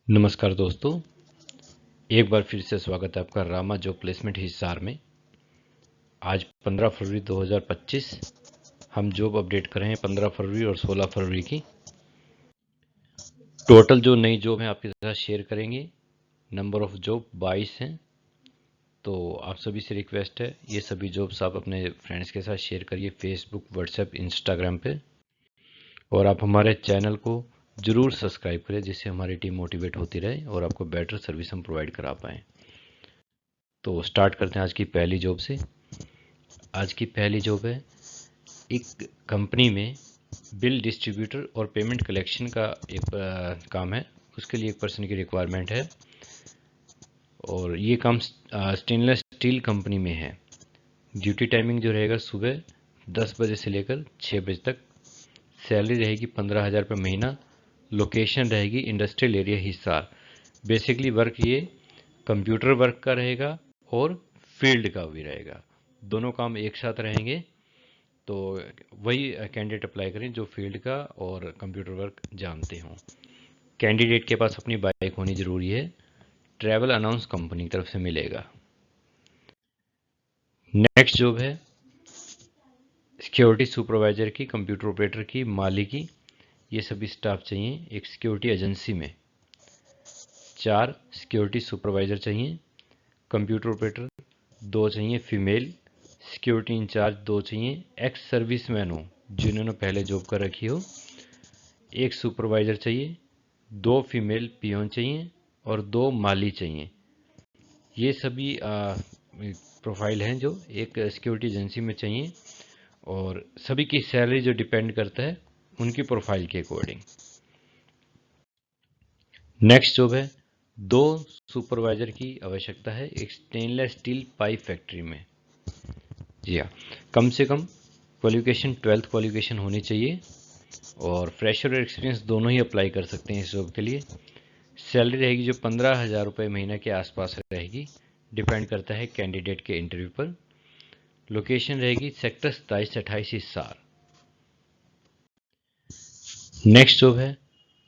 नमस्कार दोस्तों, एक बार फिर से स्वागत है आपका रामा जॉब प्लेसमेंट हिसार में। आज 15 फरवरी 2025 हम जॉब अपडेट कर रहे हैं 15 फरवरी और 16 फरवरी की। टोटल जो नई जॉब है आपके साथ शेयर करेंगे। नंबर ऑफ जॉब 22 हैं। तो आप सभी से रिक्वेस्ट है, ये सभी जॉब्स आप अपने फ्रेंड्स के साथ शेयर करिए फेसबुक, व्हाट्सएप, इंस्टाग्राम पे। और आप हमारे चैनल को ज़रूर सब्सक्राइब करें, जिससे हमारी टीम मोटिवेट होती रहे और आपको बेटर सर्विस हम प्रोवाइड करा पाएँ। तो स्टार्ट करते हैं आज की पहली जॉब से। आज की पहली जॉब है, एक कंपनी में बिल डिस्ट्रीब्यूटर और पेमेंट कलेक्शन का एक काम है। उसके लिए एक पर्सन की रिक्वायरमेंट है और ये काम स्टेनलेस स्टील कंपनी में है। ड्यूटी टाइमिंग जो रहेगा सुबह 10 बजे से लेकर 6 बजे तक। सैलरी रहेगी 15,000 रुपये महीना। लोकेशन रहेगी industrial area Hisar. Basically work ये कंप्यूटर वर्क का रहेगा और फील्ड का भी रहेगा, दोनों काम एक साथ रहेंगे। तो वही कैंडिडेट अप्लाई करें जो फील्ड का और कंप्यूटर वर्क जानते हों। कैंडिडेट के पास अपनी बाइक होनी ज़रूरी है। ट्रैवल अनाउंस कंपनी की तरफ से मिलेगा। नेक्स्ट जॉब है सिक्योरिटी सुपरवाइजर की, कंप्यूटर ऑपरेटर की, माली की। ये सभी स्टाफ चाहिए एक सिक्योरिटी एजेंसी में। 4 सिक्योरिटी सुपरवाइजर चाहिए। कंप्यूटर ऑपरेटर 2 चाहिए फीमेल। सिक्योरिटी इंचार्ज 2 चाहिए, एक्स सर्विसमैन हो जिन्होंने पहले जॉब कर रखी हो। एक सुपरवाइजर चाहिए, 2 फीमेल पियोन चाहिए और 2 माली चाहिए। ये सभी प्रोफाइल हैं जो एक सिक्योरिटी एजेंसी में चाहिए और सभी की सैलरी जो डिपेंड करता है उनकी प्रोफाइल के अकॉर्डिंग। नेक्स्ट जॉब है, 2 सुपरवाइजर की आवश्यकता है एक स्टेनलेस स्टील पाइप फैक्ट्री में। जी हाँ, कम से कम क्वालिफिकेशन 12th क्वालिफिकेशन होनी चाहिए और फ्रेशर और एक्सपीरियंस दोनों ही अप्लाई कर सकते हैं इस जॉब के लिए। सैलरी रहेगी जो 15,000 रुपये महीना के आसपास रहेगी, डिपेंड करता है कैंडिडेट के इंटरव्यू पर। लोकेशन रहेगी सेक्टर 27 से 28 हिसार। नेक्स्ट जॉब है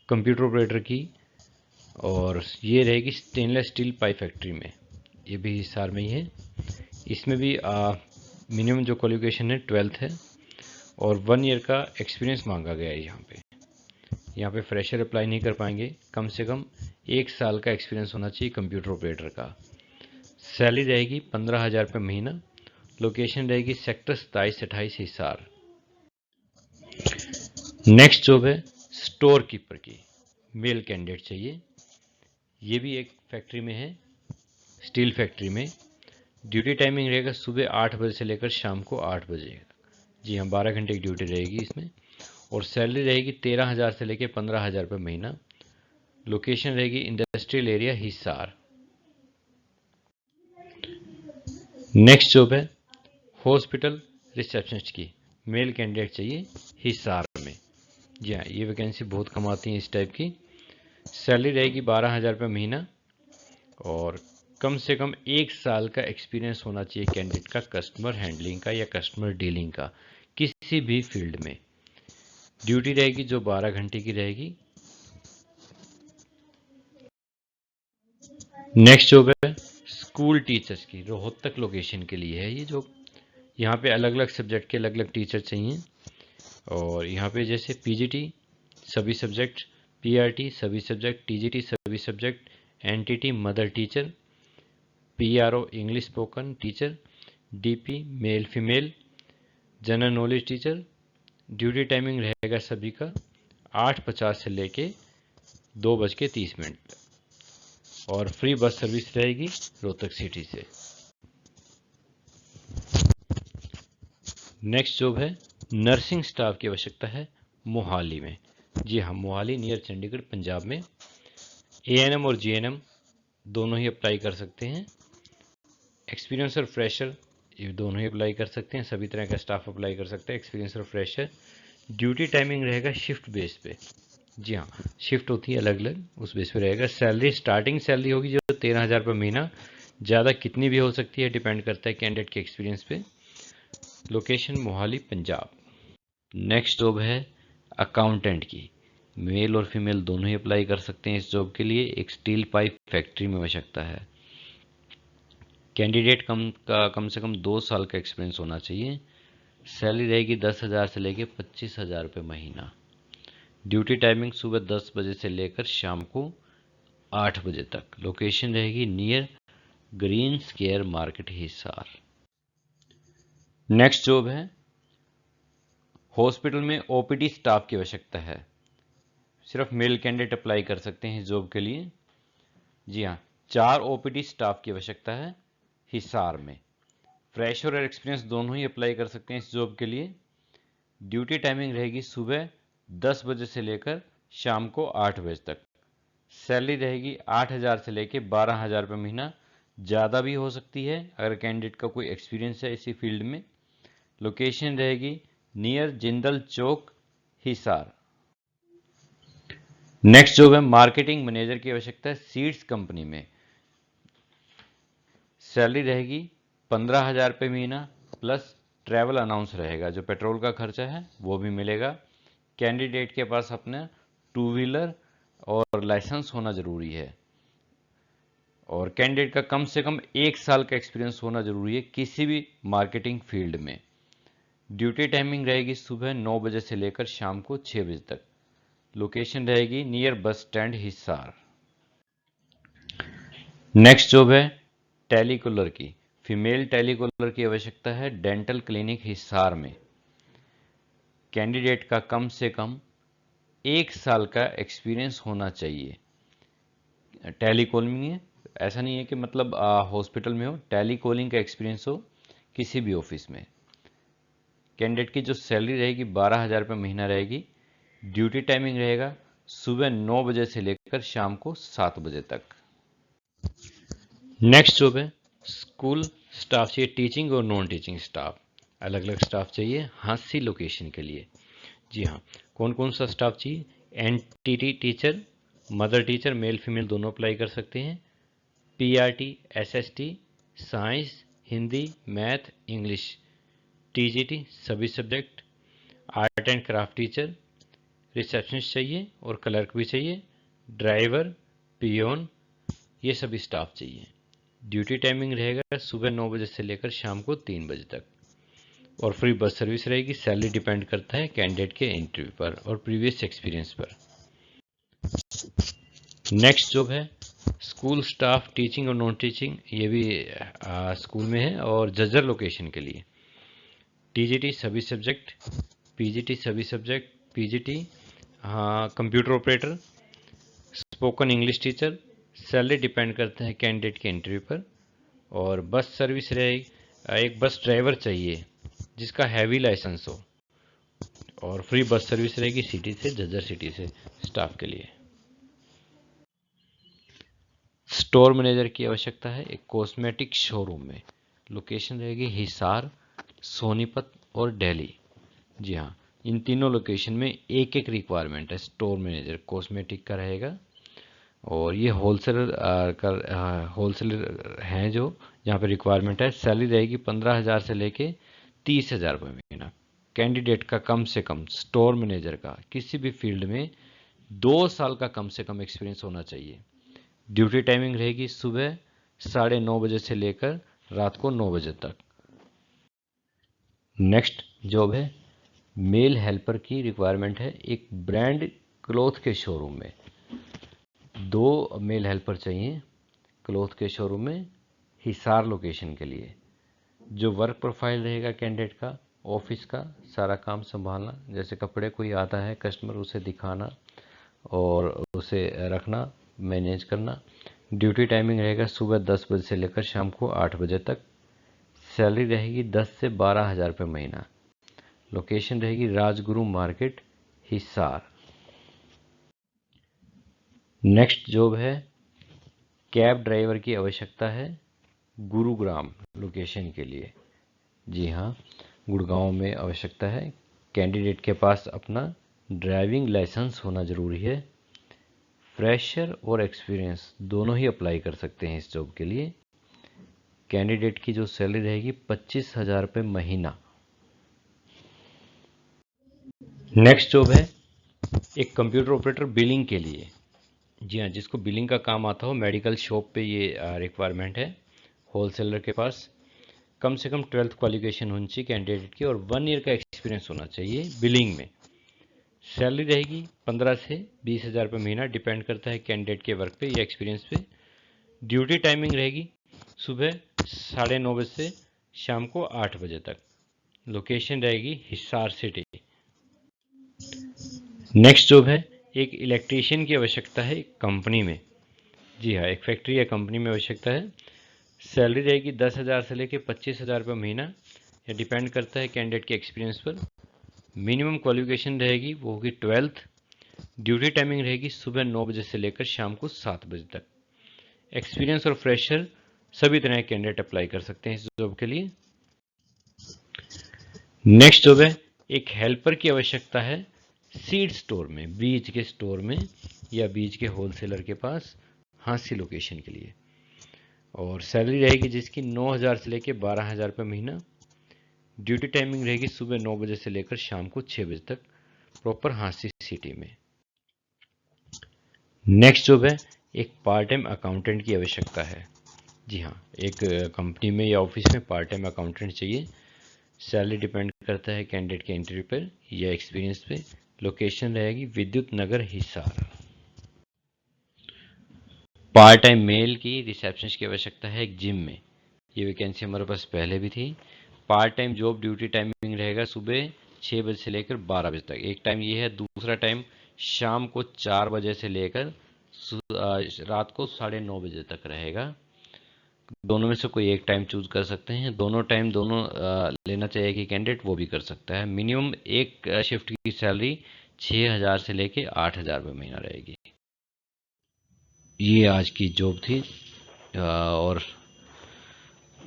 कंप्यूटर ऑपरेटर की और ये रहेगी स्टेनलेस स्टील पाइप फैक्ट्री में। ये भी हिसार में ही है। इसमें भी मिनिमम जो क्वालिफिकेशन है 12th है और 1 ईयर का एक्सपीरियंस मांगा गया है। यहाँ पे फ्रेशर अप्लाई नहीं कर पाएंगे, कम से कम 1 साल का एक्सपीरियंस होना चाहिए कंप्यूटर ऑपरेटर का। सैलरी रहेगी 15,000 रुपये महीना। लोकेशन रहेगी सेक्टर 27 से 28 हिसार। नेक्स्ट जॉब है स्टोर कीपर की, मेल कैंडिडेट चाहिए। ये भी एक फैक्ट्री में है, स्टील फैक्ट्री में। ड्यूटी टाइमिंग रहेगा सुबह 8 बजे से लेकर शाम को 8 बजे। जी हाँ, 12 घंटे की ड्यूटी रहेगी इसमें और सैलरी रहेगी 13,000 से लेकर 15,000 रुपये महीना। लोकेशन रहेगी industrial area Hisar. Next job है हॉस्पिटल रिसेप्शनिस्ट की, मेल कैंडिडेट चाहिए हिसार में। जी हाँ, ये वैकेंसी बहुत कम आती है इस टाइप की। सैलरी रहेगी 12,000 रुपये महीना और कम से कम 1 साल का एक्सपीरियंस होना चाहिए कैंडिडेट का कस्टमर हैंडलिंग का या कस्टमर डीलिंग का किसी भी फील्ड में। ड्यूटी रहेगी जो 12 घंटे की रहेगी। नेक्स्ट जॉब है स्कूल टीचर्स की, रोहतक लोकेशन के लिए है ये जॉब। यहाँ पे अलग अलग सब्जेक्ट के अलग अलग टीचर चाहिए और यहाँ पे जैसे पीजीटी सभी सब्जेक्ट, पीआरटी सभी सब्जेक्ट, टीजीटी सभी subject, NTT mother teacher, PRO English spoken teacher, DP male female, general knowledge teacher. Duty timing रहेगा सभी का 8:50 से लेके 2:30 और फ्री बस सर्विस रहेगी रोहतक सिटी से। नेक्स्ट जॉब है नर्सिंग स्टाफ की आवश्यकता है मोहाली में। जी हाँ, मोहाली नियर चंडीगढ़ पंजाब में। एएनएम और जीएनएम दोनों ही अप्लाई कर सकते हैं। एक्सपीरियंस और फ्रेशर ये दोनों ही अप्लाई कर सकते हैं, सभी तरह का स्टाफ अप्लाई कर सकते हैं, एक्सपीरियंस और फ्रेशर। ड्यूटी टाइमिंग रहेगा शिफ्ट बेस पे। जी हाँ, शिफ्ट होती है अलग अलग, उस बेस पे रहेगा। सैलरी स्टार्टिंग सैलरी होगी जो 13,000 रुपये महीना, ज़्यादा कितनी भी हो सकती है, डिपेंड करता है कैंडिडेट के एक्सपीरियंस पे। Location Mohali Punjab. Next job है अकाउंटेंट की, मेल और फीमेल दोनों ही अप्लाई कर सकते हैं इस जॉब के लिए। एक स्टील पाइप फैक्ट्री में आवश्यकता है। कैंडिडेट कम से कम 2 साल का एक्सपीरियंस होना चाहिए। सैलरी रहेगी 10,000 से लेकर 25,000 रुपये महीना। ड्यूटी टाइमिंग सुबह 10 बजे से लेकर शाम को 8 बजे तक। लोकेशन रहेगी near green square market Hisar. Next job है, हॉस्पिटल में ओपीडी स्टाफ की आवश्यकता है। सिर्फ मेल कैंडिडेट अप्लाई कर सकते हैं इस जॉब के लिए। जी हाँ, 4 ओपीडी स्टाफ की आवश्यकता है हिसार में। फ्रेशर और एक्सपीरियंस दोनों ही अप्लाई कर सकते हैं इस जॉब के लिए। ड्यूटी टाइमिंग रहेगी सुबह 10 बजे से लेकर शाम को 8 बजे तक। सैलरी रहेगी 8,000 से लेकर 12,000 रुपये महीना। ज़्यादा भी हो सकती है अगर कैंडिडेट का कोई एक्सपीरियंस है इसी फील्ड में। लोकेशन रहेगी नियर जिंदल चौक हिसार। नेक्स्ट जॉब है, मार्केटिंग मैनेजर की आवश्यकता है सीड्स कंपनी में। सैलरी रहेगी 15,000 रुपये महीना प्लस ट्रैवल अनाउंस रहेगा। जो पेट्रोल का खर्चा है वो भी मिलेगा। कैंडिडेट के पास अपना 2 व्हीलर और लाइसेंस होना जरूरी है। और कैंडिडेट का कम से कम 1 साल का एक्सपीरियंस होना जरूरी है किसी भी मार्केटिंग फील्ड में। ड्यूटी टाइमिंग रहेगी सुबह 9 बजे से लेकर शाम को 6 बजे तक। लोकेशन रहेगी near bus stand Hisar. Next job है टेलीकॉलर की। फीमेल टेलीकॉलर की आवश्यकता है डेंटल क्लिनिक हिसार में। कैंडिडेट का कम से कम 1 साल का एक्सपीरियंस होना चाहिए। टेलीकॉलिंग में ऐसा नहीं है कि मतलब हॉस्पिटल में हो, टेलीकॉलिंग का एक्सपीरियंस हो किसी भी ऑफिस में। कैंडिडेट की जो सैलरी रहेगी 12,000 रुपये महीना रहेगी। ड्यूटी टाइमिंग रहेगा सुबह 9 बजे से लेकर शाम को 7 बजे तक। नेक्स्ट जॉब है, स्कूल स्टाफ चाहिए, टीचिंग और नॉन टीचिंग स्टाफ। अलग अलग स्टाफ चाहिए हांसी लोकेशन के लिए। जी हाँ, कौन कौन सा स्टाफ चाहिए? NTT teacher, mother teacher, male female दोनों अप्लाई कर सकते हैं। PRT, SST, science, Hindi, math, English, TGT सभी subject. Art and craft teacher, receptionist चाहिए और क्लर्क भी चाहिए। ड्राइवर, पियोन, ये सभी स्टाफ चाहिए। ड्यूटी टाइमिंग रहेगा सुबह 9 बजे से लेकर शाम को 3 बजे तक और फ्री बस सर्विस रहेगी। सैलरी डिपेंड करता है कैंडिडेट के इंटरव्यू पर और प्रीवियस एक्सपीरियंस पर। नेक्स्ट जॉब है स्कूल स्टाफ टीचिंग और नॉन टीचिंग। ये भी स्कूल में है और जज्जर लोकेशन के लिए। टीजीटी सभी सब्जेक्ट, पीजीटी सभी सब्जेक्ट, पीजीटी हाँ computer operator, spoken English teacher. Salary depend करता है कैंडिडेट के इंटरव्यू पर और बस सर्विस रहेगी। एक बस ड्राइवर चाहिए जिसका हैवी लाइसेंस हो और फ्री बस सर्विस रहेगी सिटी से, जज्जर सिटी से स्टाफ के लिए। स्टोर मैनेजर की आवश्यकता है एक कॉस्मेटिक शोरूम में। लोकेशन रहेगी हिसार, सोनीपत और दिल्ली। जी हाँ, इन तीनों लोकेशन में एक एक रिक्वायरमेंट है। स्टोर मैनेजर कॉस्मेटिक का रहेगा और ये होलसेलर हैं जो जहाँ पे रिक्वायरमेंट है। सैलरी रहेगी 15,000 से लेके 30,000 रुपये महीना। कैंडिडेट का कम से कम स्टोर मैनेजर का किसी भी फील्ड में 2 साल का कम से कम एक्सपीरियंस होना चाहिए। ड्यूटी टाइमिंग रहेगी सुबह 9:30 बजे से लेकर रात को 9 बजे तक। नेक्स्ट जॉब है मेल हेल्पर की रिक्वायरमेंट है एक ब्रांड क्लॉथ के शोरूम में। 2 मेल हेल्पर चाहिए क्लॉथ के शोरूम में हिसार लोकेशन के लिए। जो वर्क प्रोफाइल रहेगा कैंडिडेट का, ऑफिस का सारा काम संभालना, जैसे कपड़े कोई आता है कस्टमर उसे दिखाना और उसे रखना, मैनेज करना। ड्यूटी टाइमिंग रहेगा सुबह 10 बजे से लेकर शाम को 8 बजे तक। सैलरी रहेगी 10 से 12,000 रुपये महीना। लोकेशन रहेगी Rajguru market Hisar. Next job है कैब ड्राइवर की आवश्यकता है गुरुग्राम लोकेशन के लिए। जी हाँ, गुड़गांव में आवश्यकता है। कैंडिडेट के पास अपना ड्राइविंग लाइसेंस होना जरूरी है। फ्रेशर और एक्सपीरियंस दोनों ही अप्लाई कर सकते हैं इस जॉब के लिए। कैंडिडेट की जो सैलरी रहेगी 25,000 रुपये महीना। नेक्स्ट जॉब है एक कंप्यूटर ऑपरेटर बिलिंग के लिए, जी हाँ, जिसको बिलिंग का काम आता हो, मेडिकल शॉप पे ये रिक्वायरमेंट है। होलसेलर के पास कम से कम 12th क्वालिफिकेशन होनी चाहिए कैंडिडेट की और 1 ईयर का एक्सपीरियंस होना चाहिए बिलिंग में। सैलरी रहेगी 15 से 20,000 रुपये महीना, डिपेंड करता है कैंडिडेट के वर्क पे या एक्सपीरियंस पे। ड्यूटी टाइमिंग रहेगी सुबह 9:30 बजे से शाम को 8 बजे तक। लोकेशन रहेगी हिसार सिटी। नेक्स्ट जॉब है, एक इलेक्ट्रीशियन की आवश्यकता है एक कंपनी में। जी हाँ, एक फैक्ट्री या कंपनी में आवश्यकता है। सैलरी रहेगी 10,000 से लेकर 25,000 रुपये महीना, या डिपेंड करता है कैंडिडेट के एक्सपीरियंस पर। मिनिमम क्वालिफिकेशन रहेगी वो होगी 12th। ड्यूटी टाइमिंग रहेगी सुबह 9 बजे से लेकर शाम को 7 बजे तक। एक्सपीरियंस और फ्रेशर सभी तरह के कैंडिडेट अप्लाई कर सकते हैं इस जॉब के लिए। नेक्स्ट जॉब है, एक हेल्पर की आवश्यकता है सीड स्टोर में, बीज के स्टोर में या बीज के होलसेलर के पास, हांसी लोकेशन के लिए। और सैलरी रहेगी जिसकी 9,000 से लेकर 12,000 रुपये महीना। ड्यूटी टाइमिंग रहेगी सुबह 9 बजे से लेकर शाम को 6 बजे तक, प्रॉपर हांसी सिटी में। नेक्स्ट जॉब है, एक पार्ट टाइम अकाउंटेंट की आवश्यकता है। जी हाँ, एक कंपनी में या ऑफिस में पार्ट टाइम अकाउंटेंट चाहिए। सैलरी डिपेंड करता है कैंडिडेट के इंटरव्यू पर या एक्सपीरियंस पे। लोकेशन रहेगी विद्युत नगर हिसार। पार्ट टाइम मेल की रिसेप्शनिस्ट की आवश्यकता है एक जिम में। ये वैकेंसी हमारे पास पहले भी थी। Part time job duty timing रहेगा सुबह 6 बजे से लेकर 12 बजे तक, एक टाइम ये है। दूसरा टाइम शाम को 4 बजे से लेकर रात को 9:30 बजे तक रहेगा। दोनों में से कोई एक टाइम चूज कर सकते हैं। दोनों टाइम दोनों लेना चाहिए कि कैंडिडेट, वो भी कर सकता है। मिनिमम एक शिफ्ट की सैलरी 6,000 से लेके 8,000 रुपये महीना रहेगी। ये आज की जॉब थी। और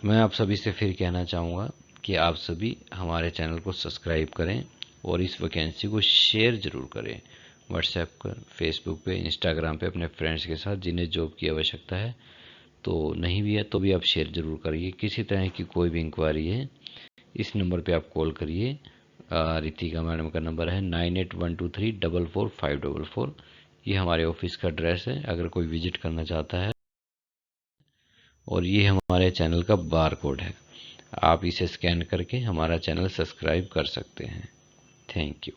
मैं आप सभी से फिर कहना चाहूँगा कि आप सभी हमारे चैनल को सब्सक्राइब करें और इस वैकेंसी को शेयर ज़रूर करें व्हाट्सएप पर, फेसबुक पे, इंस्टाग्राम पे अपने फ्रेंड्स के साथ जिन्हें जॉब की आवश्यकता है। तो नहीं भी है तो भी आप शेयर ज़रूर करिए। किसी तरह की कोई भी इंक्वायरी है इस नंबर पे आप कॉल करिए। रितिका मैडम का नंबर है 9812344544। ये हमारे ऑफिस का एड्रेस है अगर कोई विजिट करना चाहता है। और ये हमारे चैनल का बार कोड है, आप इसे स्कैन करके हमारा चैनल सब्सक्राइब कर सकते हैं। Thank you.